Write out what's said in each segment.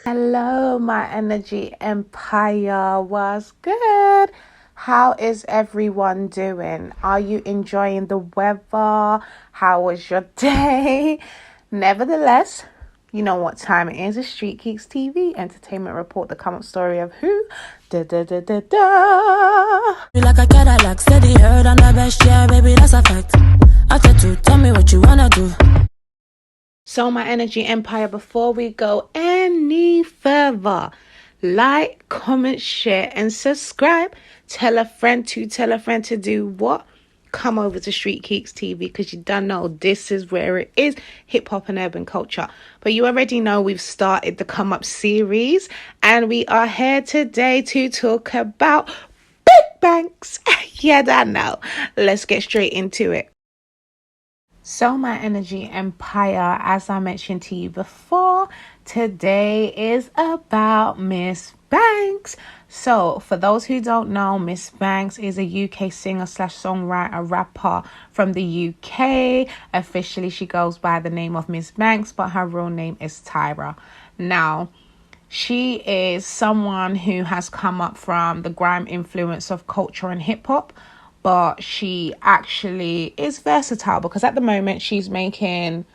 Hello, my energy empire. What's good? How is everyone doing? Are you enjoying the weather? How was your day? Nevertheless, you know what time it is. It's Street Keeks TV Entertainment Report, the come up story of who? Da da da da da. Like a Cadillac, steady heard on the best, yeah, baby, that's a fact. After two, tell me what you wanna do. So, my energy empire, before we go any further, like, comment, share, and subscribe. Tell a friend to do what? Come over to Street Keeks TV, because you don't know this is where it is, hip hop and urban culture. But you already know we've started the Come Up series, and we are here today to talk about big banks. Yeah, I know. Let's get straight into it. So, my energy empire, as I mentioned to you before, today is about Miss Banks. So, for those who don't know, Miss Banks is a UK singer / songwriter rapper from the UK. Officially, she goes by the name of Miss Banks, but her real name is Tyra. Now, she is someone who has come up from the grime influence of culture and hip hop, but she actually is versatile because at the moment she's making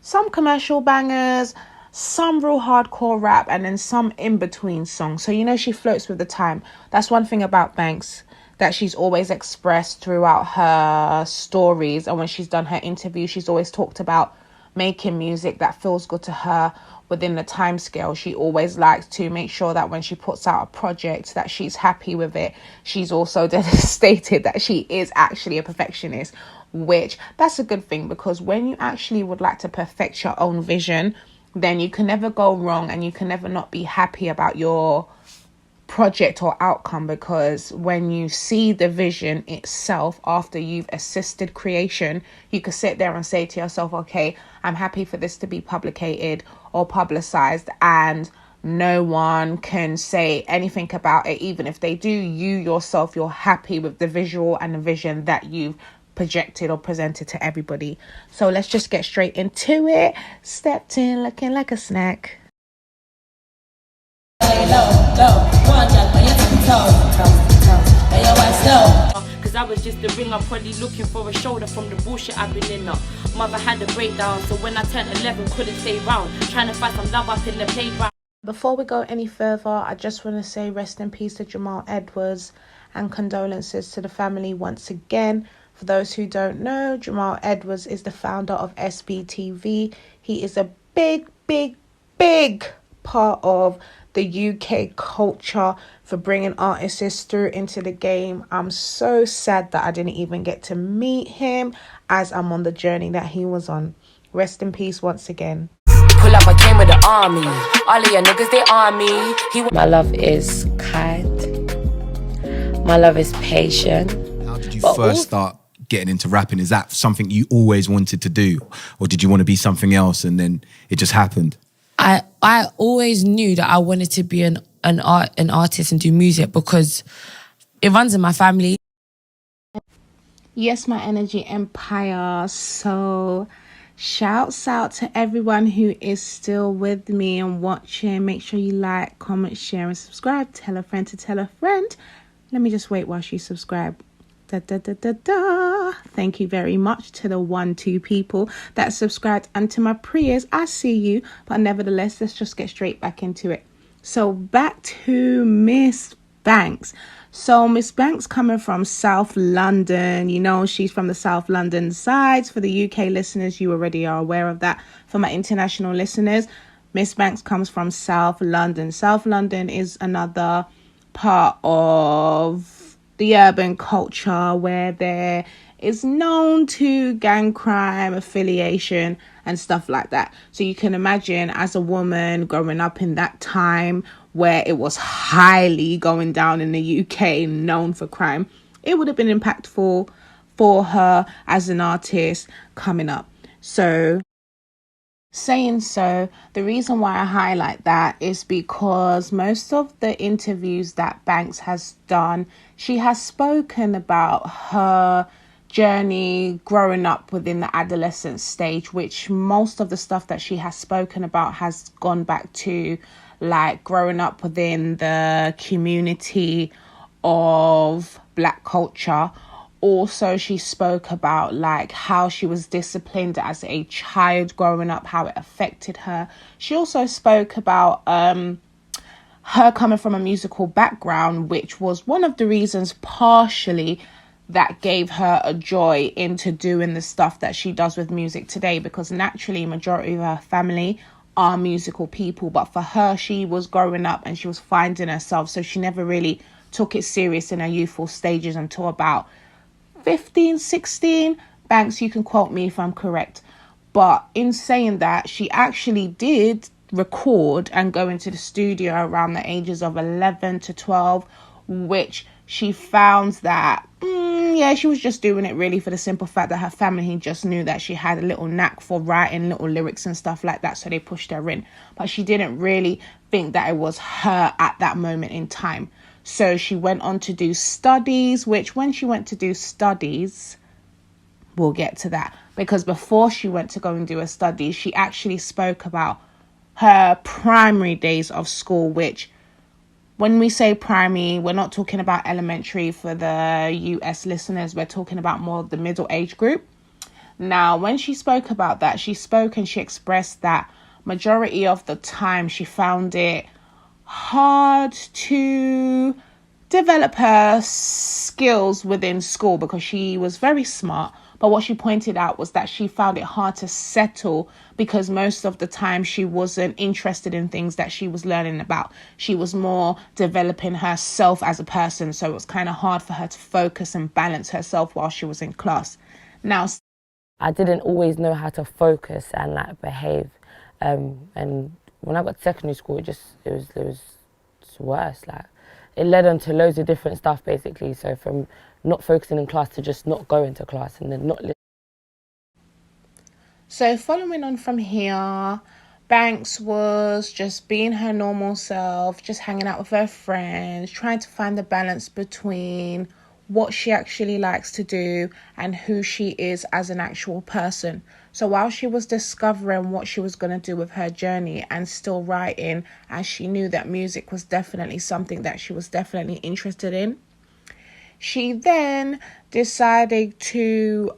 some commercial bangers, some real hardcore rap, and then some in-between songs. So, you know, she floats with the time. That's one thing about Banks that she's always expressed throughout her stories. And when she's done her interviews, she's always talked about making music that feels good to her within the time scale. She always likes to make sure that when she puts out a project that she's happy with it. She's also stated that she is actually a perfectionist, which that's a good thing, because when you actually would like to perfect your own vision, then you can never go wrong and you can never not be happy about your project or outcome, because when you see the vision itself after you've assisted creation, you could sit there and say to yourself, okay, I'm happy for this to be publicated or publicized, and no one can say anything about it. Even if they do, you yourself, you're happy with the visual and the vision that you've projected or presented to everybody. So let's just get straight into it. Stepped in looking like a snack. Cause I was just a ringer, probably looking for a shoulder from the bullshit I've been in. Mother had a breakdown, so when I turned 11, couldn't stay round, trying to find some love up in the playground. Before we go any further, I just want to say rest in peace to Jamal Edwards and condolences to the family once again. For those who don't know, Jamal Edwards is the founder of SBTV. He is a big part of the UK culture for bringing artists through into the game. I'm so sad that I didn't even get to meet him as I'm on the journey that he was on. Rest in peace once again. Pull up, I came with the army. All of your niggas, they army. My love is kind. My love is patient. How did you first start getting into rapping? Is that something you always wanted to do, or did you want to be something else and then it just happened? I always knew that I wanted to be an artist and do music because it runs in my family. Yes, my energy empire. So shouts out to everyone who is still with me and watching. Make sure you like, comment, share, and subscribe. Tell a friend to tell a friend. Let me just wait while she subscribe. Thank you very much to the 2 people that subscribed, and to my prayers, I see you. But nevertheless, let's just get straight back into it. So back to Miss Banks. So Miss Banks coming from South London, you know, she's from the South London sides. For the UK listeners, you already are aware of that. For my international listeners, Miss Banks comes from South London. South London is another part of the urban culture where there is known to gang crime, affiliation, and stuff like that. So you can imagine, as a woman growing up in that time where it was highly going down in the UK, known for crime, it would have been impactful for her as an artist coming up. So saying so, the reason why I highlight that is because most of the interviews that Banks has done, she has spoken about her journey growing up within the adolescent stage, which most of the stuff that she has spoken about has gone back to like growing up within the community of Black culture. Also, she spoke about like how she was disciplined as a child growing up, how it affected her. She also spoke about her coming from a musical background, which was one of the reasons partially that gave her a joy into doing the stuff that she does with music today, because naturally majority of her family are musical people, but for her, she was growing up and she was finding herself, so she never really took it serious in her youthful stages until about 15, 16. Banks, you can quote me if I'm correct. But in saying that, she actually did record and go into the studio around the ages of 11 to 12, which she found that, she was just doing it really for the simple fact that her family just knew that she had a little knack for writing little lyrics and stuff like that, so they pushed her in. But she didn't really think that it was her at that moment in time. So she went on to do studies, which when she went to do studies, we'll get to that. Because before she went to go and do her studies, she actually spoke about her primary days of school, which when we say primary, we're not talking about elementary for the US listeners. We're talking about more the middle age group. Now, when she spoke about that, she spoke and she expressed that majority of the time she found it hard to develop her skills within school because she was very smart. But what she pointed out was that she found it hard to settle because most of the time she wasn't interested in things that she was learning about. She was more developing herself as a person. So it was kind of hard for her to focus and balance herself while she was in class. Now, I didn't always know how to focus and like behave. And when I got to secondary school, it was worse. Like it led on to loads of different stuff basically. So from not focusing in class to just not going to class and then not listening. So following on from here, Banks was just being her normal self, just hanging out with her friends, trying to find the balance between what she actually likes to do and who she is as an actual person. So while she was discovering what she was going to do with her journey and still writing, as she knew that music was definitely something that she was definitely interested in, she then decided to,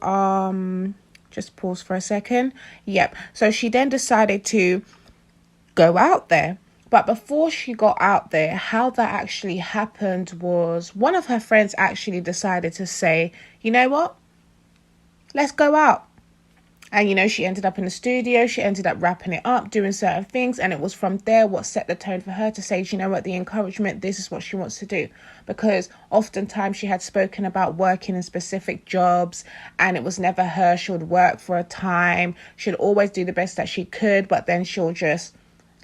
just pause for a second. So she then decided to go out there. But before she got out there, how that actually happened was one of her friends actually decided to say, you know what? Let's go out. And, she ended up in the studio. She ended up wrapping it up, doing certain things. And it was from there what set the tone for her to say, you know what, the encouragement, this is what she wants to do. Because oftentimes she had spoken about working in specific jobs and it was never her. She would work for a time. She'd always do the best that she could, but then she'll just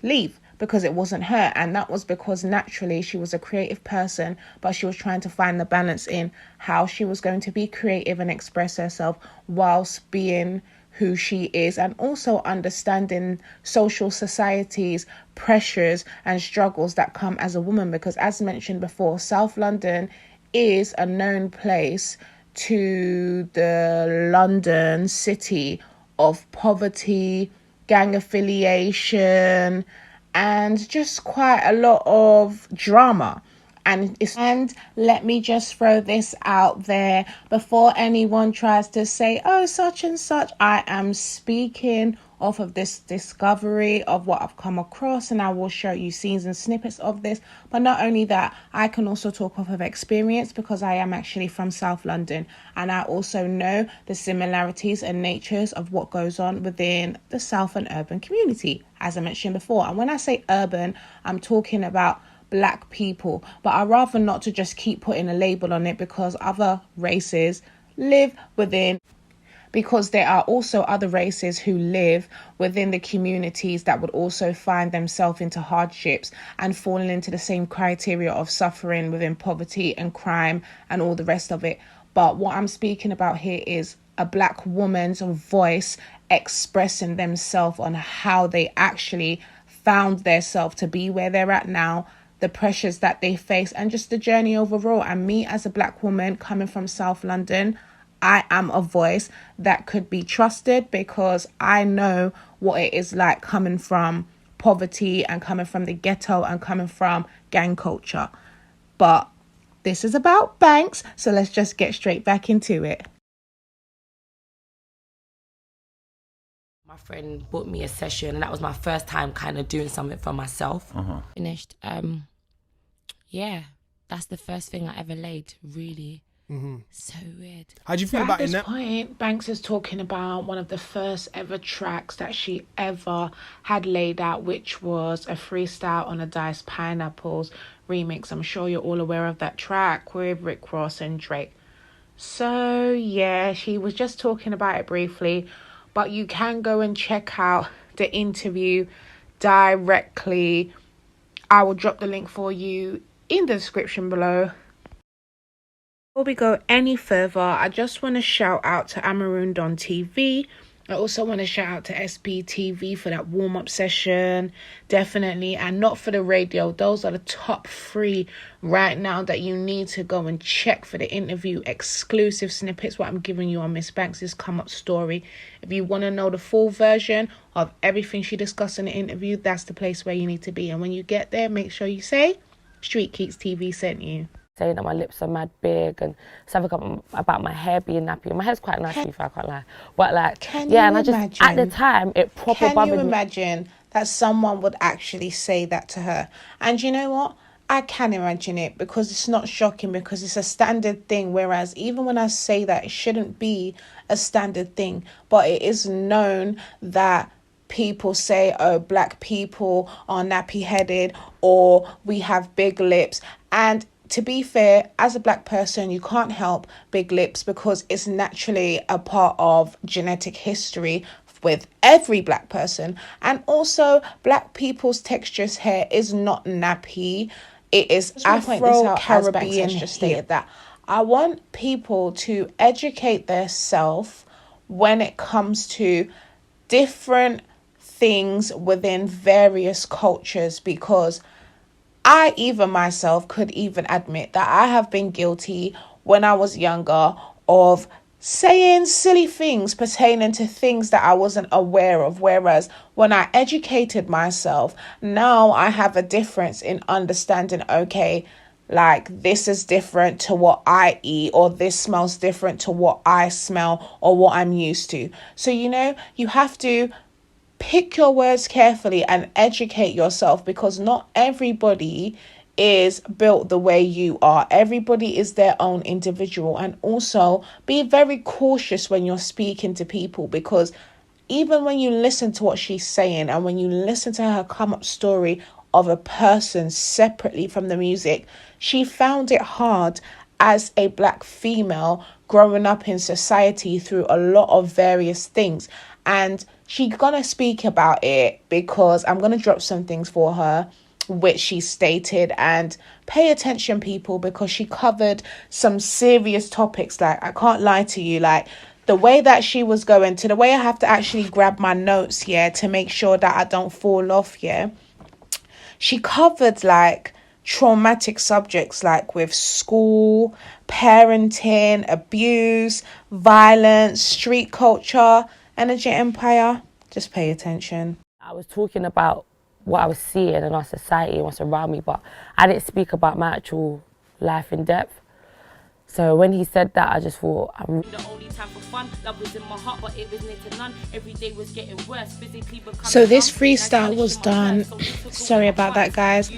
leave because it wasn't her. And that was because naturally she was a creative person, but she was trying to find the balance in how she was going to be creative and express herself whilst being who she is, and also understanding social society's pressures and struggles that come as a woman. Because as mentioned before, South London is a known place to the London city of poverty, gang affiliation, and just quite a lot of drama. And let me just throw this out there before anyone tries to say, oh, such and such. I am speaking off of this discovery of what I've come across, and I will show you scenes and snippets of this. But not only that, I can also talk off of experience because I am actually from South London, and I also know the similarities and natures of what goes on within the South and urban community, as I mentioned before. And when I say urban, I'm talking about Black people, but I'd rather not to just keep putting a label on it because other races live within, because there are also other races who live within the communities that would also find themselves into hardships and falling into the same criteria of suffering within poverty and crime and all the rest of it. But what I'm speaking about here is a Black woman's voice expressing themselves on how they actually found themselves to be where they're at now, the pressures that they face, and just the journey overall. And me as a Black woman coming from South London, I am a voice that could be trusted because I know what it is like coming from poverty and coming from the ghetto and coming from gang culture. But this is about Banks, so let's just get straight back into it. My friend booked me a session, and that was my first time kind of doing something for myself. Finished. Yeah, that's the first thing I ever laid, really. So weird. How'd you feel about it? At this point, Banks is talking about one of the first ever tracks that she ever had laid out, which was a freestyle on a Diced Pineapples remix. I'm sure you're all aware of that track with Rick Ross and Drake. So yeah, she was just talking about it briefly, but you can go and check out the interview directly. I will drop the link for you in the description below. Before we go any further, I just want to shout out to Amarudontv. I also want to shout out to SBTV for that warm-up session, definitely, and Not For The Radio. Those are the top 3 right now that you need to go and check for the interview exclusive snippets, what I'm giving you on Miss Banks' come-up story. If you want to know the full version of everything she discussed in the interview, that's the place where you need to be. And when you get there, make sure you say, Street Keeks TV sent you. Saying that my lips are mad big and something about my hair being nappy. My hair's quite nice, if I can't lie. But like, and I just, at the time, it proper bothered me. Can you imagine that someone would actually say that to her? And you know what? I can imagine it because it's not shocking, because it's a standard thing. Whereas even when I say that, it shouldn't be a standard thing. But it is known that people say, oh, black people are nappy-headed or we have big lips. And to be fair, as a black person, you can't help big lips because it's naturally a part of genetic history with every black person. And also, black people's texturous hair is not nappy. It is Afro-Caribbean. Just stated that. I want people to educate themselves when it comes to different things within various cultures, because I even myself could even admit that I have been guilty when I was younger of saying silly things pertaining to things that I wasn't aware of. Whereas when I educated myself, now I have a difference in understanding, okay, like this is different to what I eat, or this smells different to what I smell or what I'm used to. So, you know, you have to pick your words carefully and educate yourself, because not everybody is built the way you are. Everybody is their own individual. And also be very cautious when you're speaking to people, because even when you listen to what she's saying and when you listen to her come up story of a person separately from the music, she found it hard as a black female growing up in society through a lot of various things. And she's gonna speak about it because I'm gonna drop some things for her which she stated, and pay attention, people, because she covered some serious topics. Like, I can't lie to you, like the way that she was going to, the way I have to actually grab my notes here to make sure that I don't fall off here. She covered like traumatic subjects like with school, parenting, abuse, violence, street culture, energy empire. Just pay attention. I was talking about what I was seeing in our society and what's around me, but I didn't speak about my actual life in depth. So when he said that, I just thought, the only time for fun, love was in my heart, but it was near to none. Every day was getting worse, physically becoming. So this freestyle was done. Sorry about that, guys.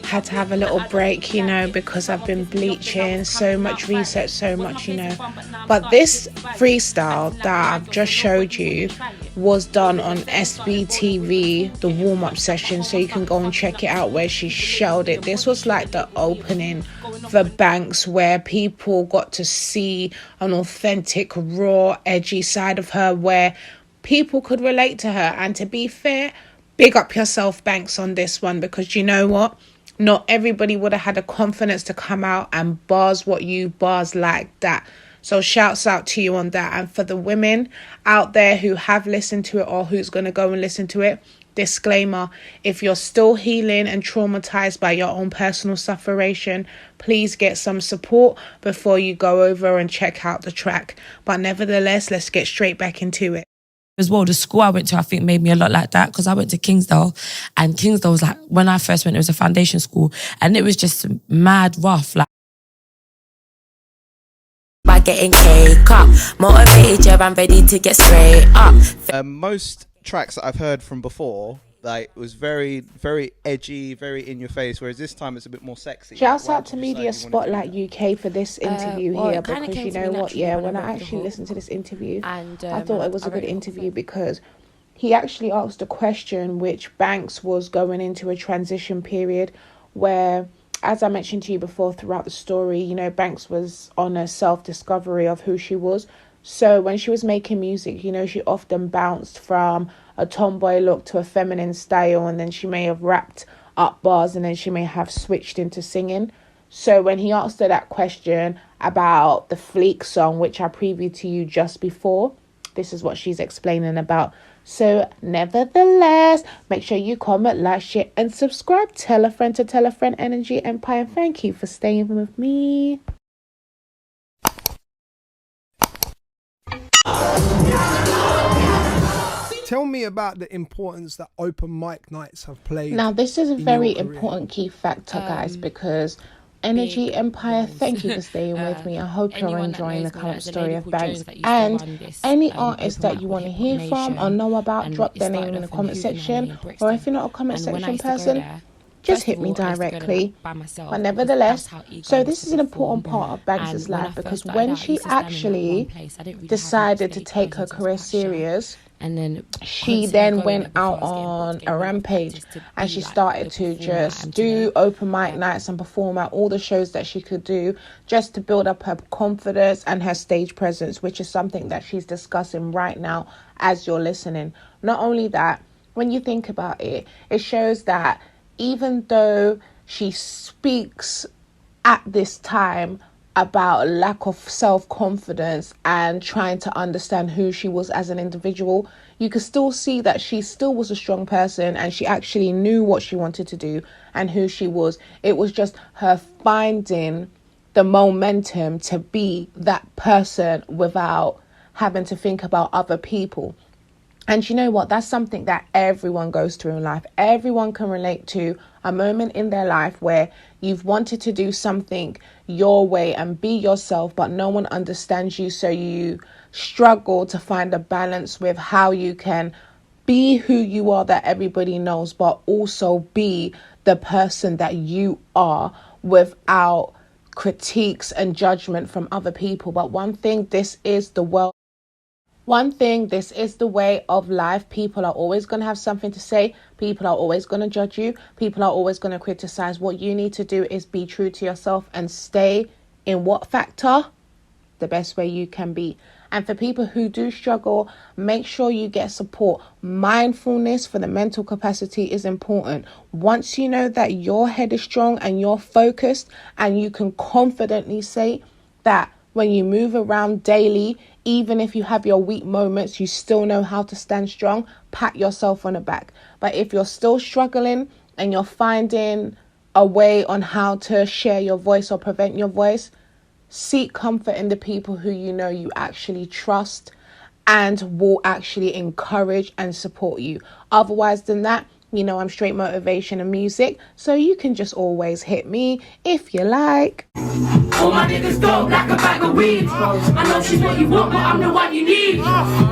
Had to have a little break, you know, because I've been bleaching, so much research, so much, you know. But this freestyle that I've just showed you was done on SBTV, the warm-up session, so you can go and check it out where she showed it. This was like the opening for Banks, where people got to see an authentic, raw, edgy side of her where people could relate to her. And to be fair, big up yourself, Banks, on this one, because you know what? Not everybody would have had the confidence to come out and bars what you bars like that. So shouts out to you on that. And for the women out there who have listened to it or who's going to go and listen to it, disclaimer, if you're still healing and traumatized by your own personal suffering, please get some support before you go over and check out the track. But nevertheless, let's get straight back into it. As well, the school I went to, I think, made me a lot like that, because I went to Kingsdale, and Kingsdale was like, when I first went, it was a foundation school, and it was just mad rough. Like, by getting cake up, motivated, yeah, I'm ready to get straight up. Most tracks that I've heard from before, like, was very, very edgy, very in your face, whereas this time it's a bit more sexy. Shouts out to Media Spotlight UK for this interview here, because you know what, when I actually listened to this interview, and I thought it was a good interview because he actually asked a question which Banks was going into a transition period where, as I mentioned to you before throughout the story, you know, Banks was on a self-discovery of who she was. So when she was making music, you know, she often bounced from a tomboy look to a feminine style, and then she may have rapped up bars, and then she may have switched into singing. So when he asked her that question about the Fleek song, which I previewed to you just before, this is what she's explaining about. So nevertheless, make sure you comment, like, share and subscribe. Tell a friend to tell a friend. Energy Empire. Thank you for staying with me. Tell me about the importance that open mic nights have played. Now, this is a very important key factor, guys, because Energy Empire, thank you for staying with me. I hope you're enjoying the current story of Banks. And any artist that you want to hear from or know about, drop their name in the comment section. Or if you're not a comment section person, just hit me directly. But nevertheless, so this is an important part of Banks' life, because when she actually decided to take her career serious, and then she then went out on a rampage, and she started to just do open mic nights and perform at all the shows that she could do, just to build up her confidence and her stage presence, which is something that she's discussing right now as you're listening. Not only that, when you think about it, it shows that even though she speaks at this time about lack of self-confidence and trying to understand who she was as an individual, you could still see that she still was a strong person, and she actually knew what she wanted to do and who she was. It was just her finding the momentum to be that person without having to think about other people. And you know what? That's something that everyone goes through in life. Everyone can relate to a moment in their life where you've wanted to do something your way and be yourself, but no one understands you. So you struggle to find a balance with how you can be who you are that everybody knows, but also be the person that you are without critiques and judgment from other people. But one thing, this is the world. One thing, this is the way of life. People are always going to have something to say. People are always going to judge you. People are always going to criticize. What you need to do is be true to yourself and stay in what factor? The best way you can be. And for people who do struggle, make sure you get support. Mindfulness for the mental capacity is important. Once you know that your head is strong and you're focused, and you can confidently say that when you move around daily, even if you have your weak moments, you still know how to stand strong, pat yourself on the back. But if you're still struggling and you're finding a way on how to share your voice or prevent your voice, seek comfort in the people who you know you actually trust and will actually encourage and support you. Otherwise than that, you know, I'm straight motivation and music, so you can just always hit me if you like. All my niggas dope like a bag of weed. I know she's what you want, but I'm the one you need.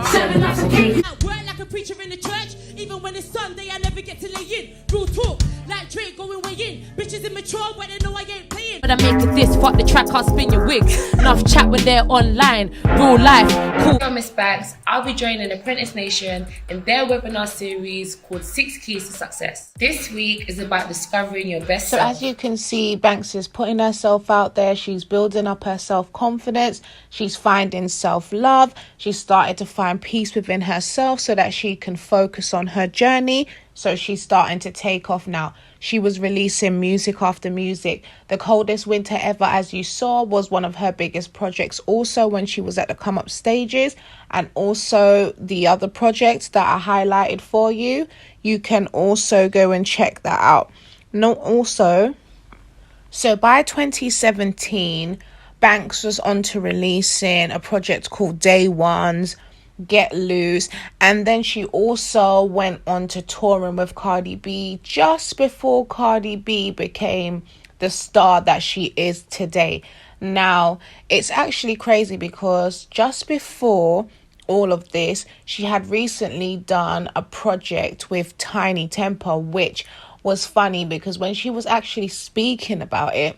Selling us a king. I work like a preacher in the church. Even when it's Sunday, I never get to lay in. Real talk, like Drake going way in. Bitches immature, but they know I ain't playing. But I make it this, fuck the track, I'll spin your wig. Enough chat when they're online. Real life, cool. I'm Miss Banks. I'll be joining Apprentice Nation in their webinar series called 6 Keys to Success. This week is about discovering your best self. So as you can see, Banks is putting herself out there. She's building up her self-confidence. She's finding self-love. She's started to find peace within herself so that she can focus on her journey. So she's starting to take off now. She was releasing music after music. The Coldest Winter Ever, as you saw, was one of her biggest projects also when she was at the come up stages. And also the other projects that I highlighted for you, you can also go and check that out. No, also, so by 2017, Banks was on to releasing a project called Day Ones, Get Loose, and then she also went on to touring with Cardi B just before Cardi B became the star that she is today. Now, it's actually crazy because just before all of this, she had recently done a project with Tiny Temper, which was funny because when she was actually speaking about it,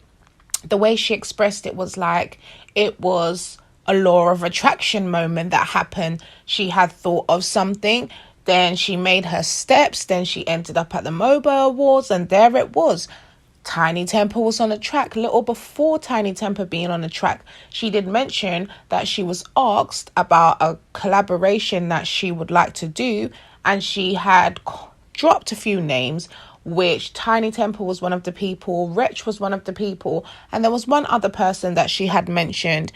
the way she expressed it was like it was a law of attraction moment that happened. She had thought of something, then she made her steps, then she ended up at the MOBA Awards, and there it was. Tiny Temper was on the track. Little before Tiny Temper being on the track, she did mention that she was asked about a collaboration that she would like to do, and she had dropped a few names, which Tiny Temper was one of the people, Wretch was one of the people, and there was one other person that she had mentioned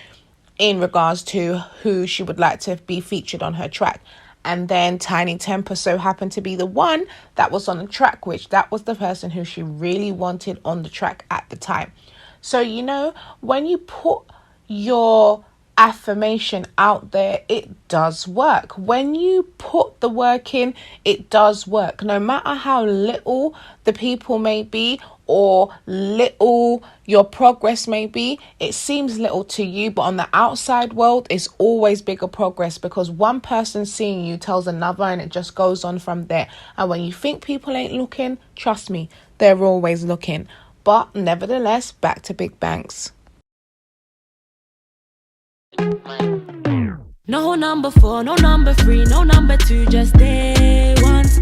in regards to who she would like to be featured on her track. And then Tiny Temper so happened to be the one that was on the track, which that was the person who she really wanted on the track at the time. So, you know, when you put your affirmation out there, it does work. When you put the work in, it does work. No matter how little the people may be or little your progress may be, it seems little to you, but on the outside world, it's always bigger progress because one person seeing you tells another and it just goes on from there. And when you think people ain't looking, trust me, they're always looking. But nevertheless, back to Big Banks. No number 4, no number 3, no number 2, just day ones.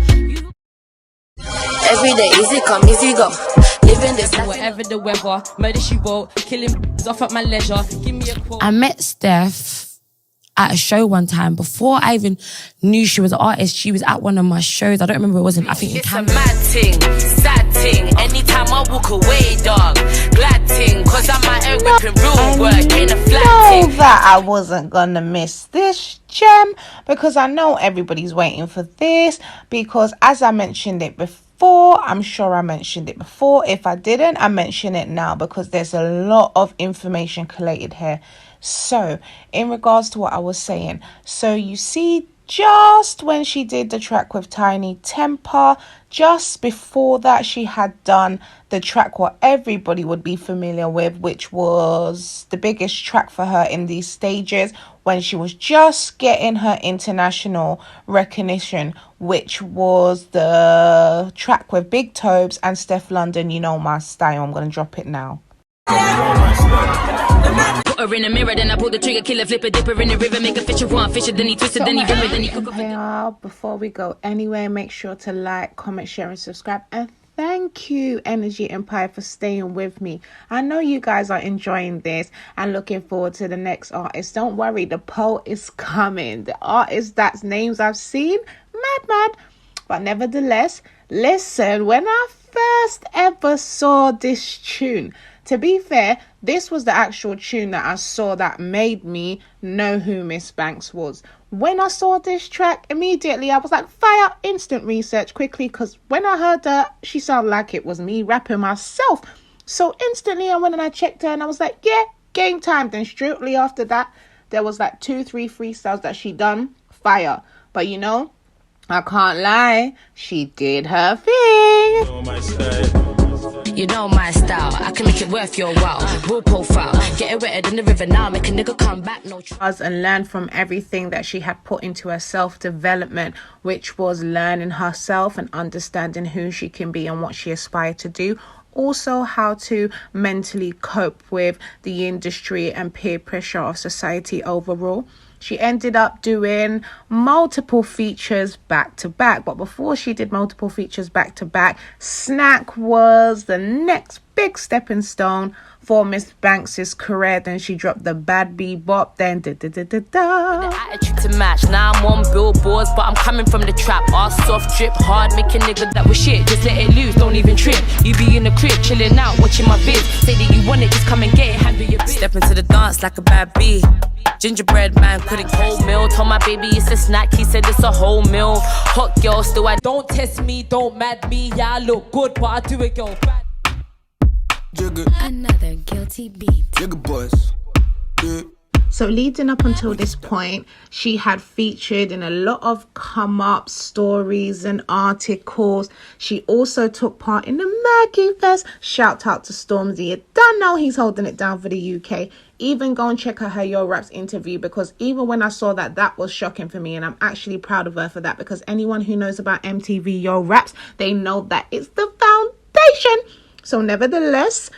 Every day, easy come, easy go. Living this life. Whatever the weather, murder she wrote, killing off at my leisure. Give me a quote. I met Steph at a show one time before I even knew she was an artist. She was at one of my shows. I don't remember, it wasn't, I think in It's Canada. a mad thing, sad thing. Anytime I walk away, dog, glad thing. Cause I'm my own whipping real work, ain't a flat know thing. that I wasn't gonna miss this gem because I know everybody's waiting for this, because as I mentioned it before, I'm sure I mentioned it before. If I didn't, I mention it now because there's a lot of information collated here. So in regards to what I was saying, so you see, just when she did the track with Tiny Temper, just before that she had done the track what everybody would be familiar with, which was the biggest track for her in these stages when she was just getting her international recognition, which was the track with Big Tobes and Steph London, You Know My Style. I'm going to drop it now. Put her in the mirror, then I pull the trigger, kill a flipper, dipper in the river, make a fisher one, fisher, then he twisted, then he river, then he cook up. Before we go anywhere, make sure to like, comment, share and subscribe. And thank you, Energy Empire, for staying with me. I know you guys are enjoying this and looking forward to the next artist. Don't worry, the poll is coming. The artist that's names I've seen, mad. But nevertheless, listen, when I first ever saw this tune, to be fair, this was the actual tune that I saw that made me know who Miss Banks was. When I saw this track, immediately I was like, fire, instant research quickly, because when I heard her, she sounded like it was me rapping myself. So instantly I went and I checked her and I was like, yeah, game time. Then shortly after that, there was like 2-3 freestyles that she done, fire. But you know, I can't lie, she did her thing. You know my style, I can make it worth your while. Raw profile, get it wetter than the river now, make a nigga come back, no And learn from everything that she had put into her self-development, which was learning herself and understanding who she can be and what she aspired to do. Also, how to mentally cope with the industry and peer pressure of society overall. She ended up doing multiple features back to back. But before she did multiple features back to back, Snack was the next big stepping stone for Miss Banks' career. Then she dropped the Bad Bebop, then da-da-da-da-da. Attitude to match. Now I'm on billboards, but I'm coming from the trap. Ass soft, drip hard, make a nigga that was shit. Just let it loose, don't even trip. You be in the crib, chilling out, watching my vids. Say that you want it, just come and get it, handle your bitch. Step into the dance like a bad bee. Gingerbread man couldn't whole meal. Told my baby it's a snack, he said it's a whole meal. Hot girl, still I Don't test me, don't mad me. Yeah, I look good, but I do it, girl. Another guilty beat. boys. So leading up until this point, she had featured in a lot of come-up stories and articles. She also took part in the Maggie Fest. Shout out to Stormzy. You don't know he's holding it down for the UK. Even go and check out her Yo Raps interview, because even when I saw that, that was shocking for me, and I'm actually proud of her for that, because anyone who knows about MTV Yo Raps, they know that it's the foundation. So nevertheless,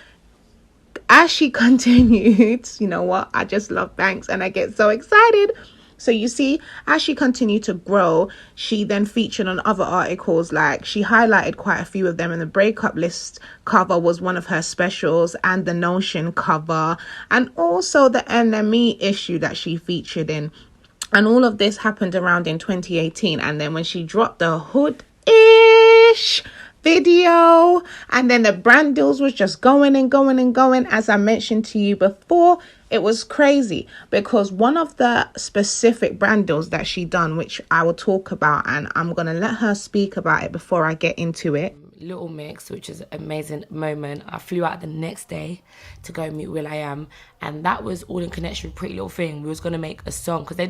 as she continued, you know what, I just love Banks and I get so excited. So you see, as she continued to grow, she then featured on other articles. Like, she highlighted quite a few of them, and the Breakup List cover was one of her specials, and the Notion cover, and also the NME issue that she featured in. And all of this happened around in 2018. And then when she dropped the Hood-ish video, and then the brand deals was just going and going and going, as I mentioned to you before, it was crazy, because one of the specific brand deals that she done, which I will talk about, and I'm gonna let her speak about it before I get into it. Little Mix, which is an amazing moment. I flew out the next day to go meet will.i.am, and that was all in connection with Pretty Little Thing. We was gonna make a song because they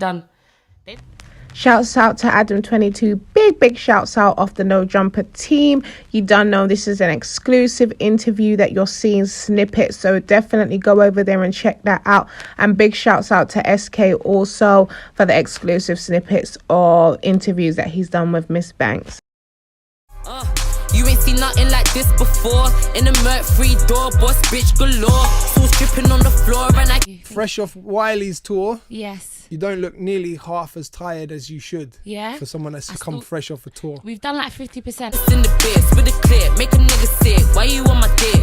Shouts out to Adam22. Big shouts out off the No Jumper team. You don't know, this is an exclusive interview that you're seeing snippets, so definitely go over there and check that out. And big shouts out to SK also for the exclusive snippets of interviews that he's done with Miss Banks. You ain't seen nothing like this before. In a Merc-free door, boss bitch galore. Sauce dripping on the floor and I... Fresh off Wiley's tour, Yes. you don't look nearly half as tired as you should. Yeah. For someone that's come fresh off a tour. We've done like 50%. in the bits with a clip, make a nigga sick. Why you on my dick?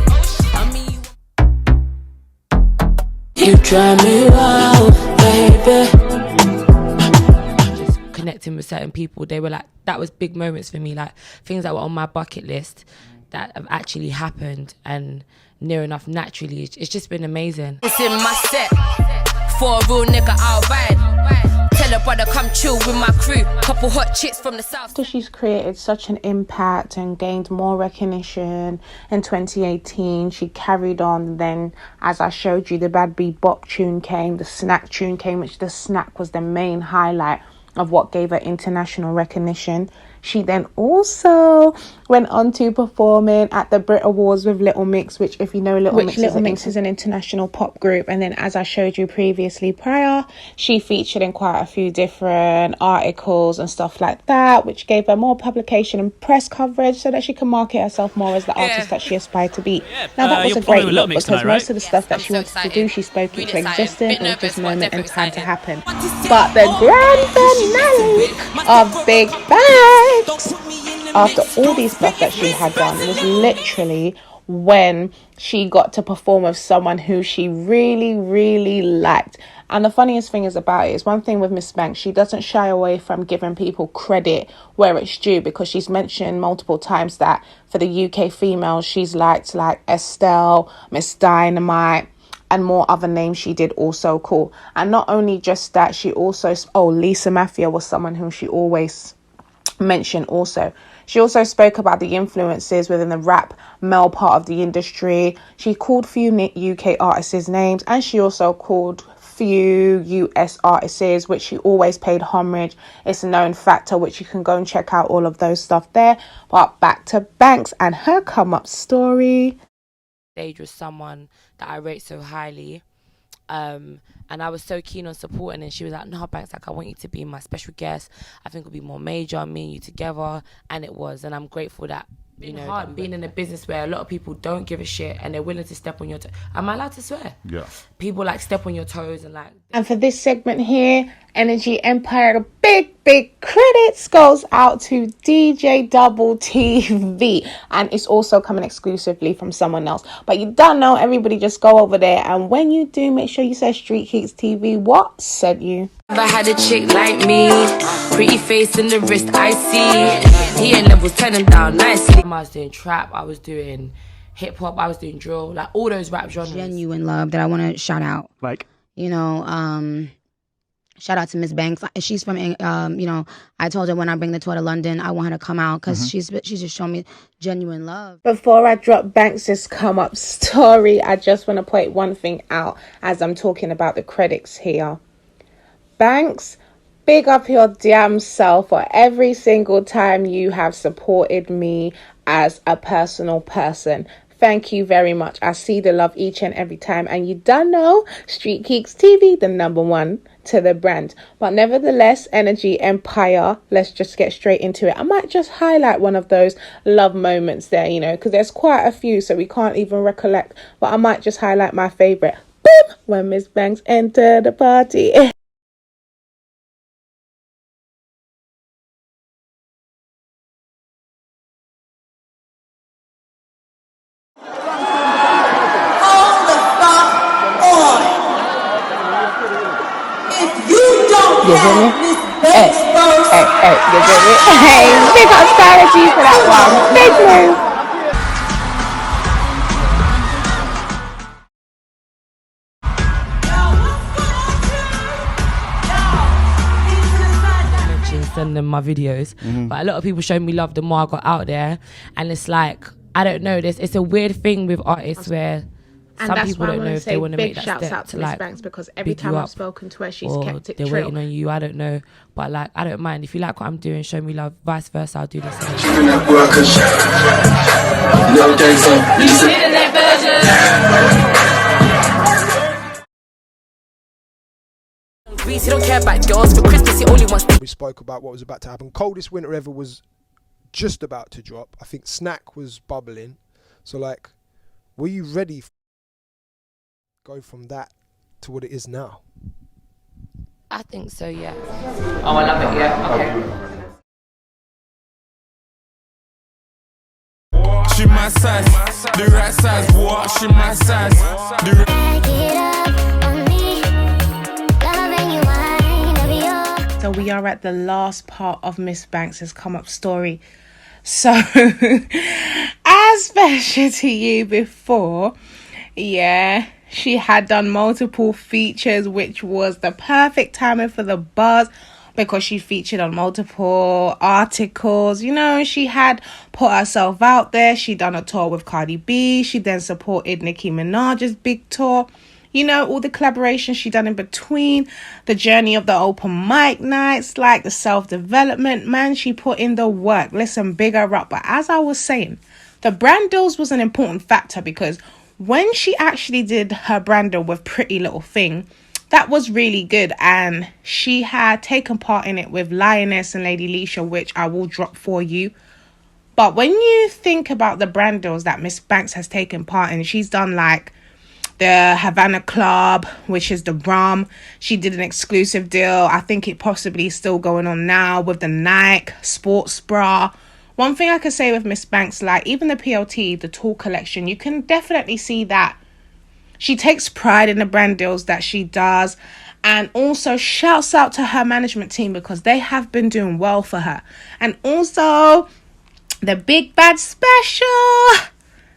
I mean, you drive me wild, baby. just connecting with certain people, they were like, that was big moments for me, like things that were on my bucket list that have actually happened, and near enough naturally. It's just been amazing. It's in my set. For a real nigga, I'll ride. Tell a brother come chill with my crew. Couple hot chicks from the south. After she's created such an impact and gained more recognition in 2018, she carried on. Then, as I showed you, the Bad Bebop tune came, the Snack tune came, which the Snack was the main highlight of what gave her international recognition. She then also went on to performing at the Brit Awards with Little Mix, which, if you know Little Mix is an international pop group. And then, as I showed you previously prior, she featured in quite a few different articles and stuff like that, which gave her more publication and press coverage so that she can market herself more as the artist that she aspired to be. Now, that was a great look, because most of the stuff that she wanted to do, she spoke into existence, and it was just moment and time to happen. But the grand finale of Big Bang, after all these stuff that she had done, was literally when she got to perform with someone who she really liked. And the funniest thing is about it is, one thing with Miss Banks, she doesn't shy away from giving people credit where it's due, because she's mentioned multiple times that for the UK females, she's liked like Estelle, Miss Dynamite, and more other names she did also call. And not only just that, she also, Lisa Mafia was someone whom she always mentioned also. She also spoke about the influences within the rap male part of the industry. She called few UK artists' names, and she also called few US artists, which she always paid homage. It's a known factor, which you can go and check out all of those stuff there. But back to Banks and her come up story. Stage was someone that I rate so highly, and I was so keen on supporting, and she was like, no, Banks, like, I want you to be my special guest. I think it'll be more major, me and you together. And it was, and I'm grateful that, you know, hard being in a business where a lot of people don't give a shit and they're willing to step on your toes. Am I allowed to swear? Yeah. People like step on your toes and like. And for this segment here, Energy Empire, the big big credits goes out to DJ Double TV, and it's also coming exclusively from someone else. But you don't know, everybody just go over there, and when you do, make sure you say Street Keeks TV what sent you. Never had a chick like me, pretty face and the wrist I see. He ain't never turning down nicely. I was doing trap, I was doing hip hop, I was doing drill, like all those rap genres. Genuine love that I want to shout out. Like, you know, shout out to Miss Banks. She's from, you know, I told her when I bring the tour to London, I want her to come out because she's just shown me genuine love. Before I drop Banks' come up story, I just want to point one thing out as I'm talking about the credits here. Banks, big up your damn self for every single time you have supported me as a personal person. Thank you very much. I see the love each and every time. And you don't know, Street Keeks TV, the #1 to the brand. But nevertheless, Energy Empire, let's just get straight into it. I might just highlight one of those love moments there, you know, because there's quite a few, so we can't even recollect. But I might just highlight my favourite. Boom! When Miss Banks entered the party. You hear me? Hey, you hear me? Hey, big up strategy for that one. Big move. Send them my videos, but a lot of people showed me love the more I got out there, and it's like, I don't know, it's a weird thing with artists where And some that's people why I don't know want if to they say want to big make that shouts step out to to Miss like Banks, because every big time you I've up, spoken to her, she's or kept it they're true. waiting on you. I don't know, but like, I don't mind if you like what I'm doing, show me love. Vice versa, I'll do the same. He don't care about girls. For Christmas, he only wants. We spoke about what was about to happen. Coldest Winter Ever was just about to drop. I think Snack was bubbling. So, like, were you ready? Go from that to what it is now. I think so, yeah. Oh, I love it. Yeah. Okay. She my size, the right size. What? She my size. So we are at the last part of Miss Banks' come up story. So, as mentioned to you before, yeah, she had done multiple features, which was the perfect timing for the buzz, because she featured on multiple articles. You know, she had put herself out there. She done a tour with Cardi B. She then supported Nicki Minaj's big tour. You know, all the collaborations she done in between, the journey of the open mic nights, like the self-development, man, she put in the work. Listen, big her up. But as I was saying, the brand deals was an important factor, because when she actually did her brand deal with Pretty Little Thing, that was really good. And she had taken part in it with Lioness and Lady Leisha, which I will drop for you. But when you think about the brand deals that Miss Banks has taken part in, she's done like the Havana Club, which is the Rum. She did an exclusive deal. I think it possibly is still going on now with the Nike sports bra. One thing I could say with Miss Banks, like even the PLT, the Tool collection, you can definitely see that she takes pride in the brand deals that she does. And also shouts out to her management team, because they have been doing well for her. And also the Big Bad Special,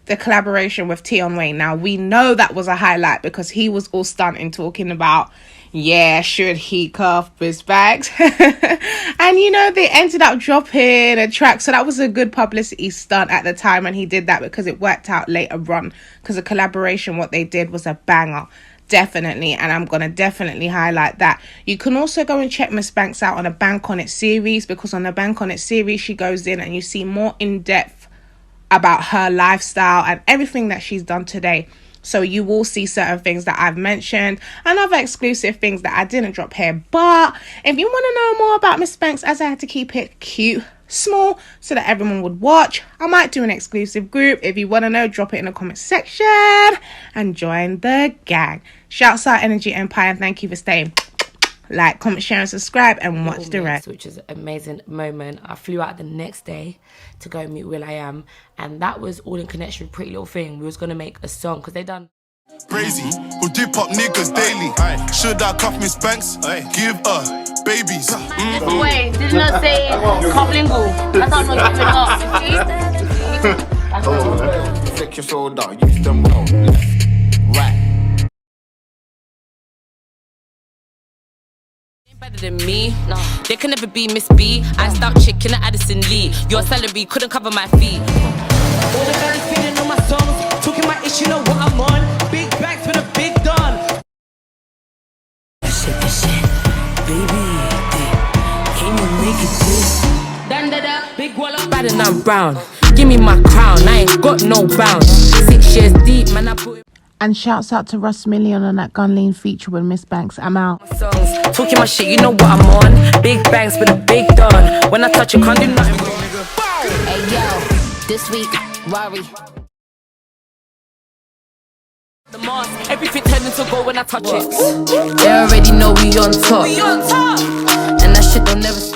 the collaboration with Tion Wayne. Now, we know that was a highlight, because he was all stunting talking about, yeah, should he cuff Miss Banks? And, you know, they ended up dropping a track. So that was a good publicity stunt at the time. And he did that because it worked out later on, because the collaboration, what they did was a banger. Definitely. And I'm going to definitely highlight that. You can also go and check Miss Banks out on a Bank On It series, because on the Bank On It series, she goes in and you see more in depth about her lifestyle and everything that she's done today. So you will see certain things that I've mentioned and other exclusive things that I didn't drop here. But if you want to know more about Miss Banks, as I had to keep it cute, small, so that everyone would watch, I might do an exclusive group. If you want to know, drop it in the comment section and join the gang. Shouts out Energy Empire, and thank you for staying. Like, comment, share, and subscribe, and watch the rest. Which is an amazing moment. I flew out the next day to go meet will.i.am, and that was all in connection with Pretty Little Thing. We was gonna make a song because they done Crazy, who dip up niggas daily. Should I cuff Miss Banks? Give her babies. Wait, did you not say couplingle? That's how I'm not giving up. Take your shoulder, use them well. Right. Better than me, no. They can never be Miss B. I start chicken at Addison Lee. Your salary couldn't cover my fee. All the guys feeling on my songs, talking my issue, know what I'm on. Big bags with a big don. Shit, baby. Can you make it this? Dandada, big wall up. bad and I'm brown. Give me my crown, I ain't got no bounds. 6 years deep, man, I put it. And shouts out to Russ Million on that Gun Lean feature with Miss Banks. I'm out. Songs, talking my shit, you know what I'm on. Big bangs with a big don. When I touch it, can't do nothing. Hey yo, this week, worry. The mask, everything turned into gold when I touch it. They already know we on top. We on top. And that shit don't never stop.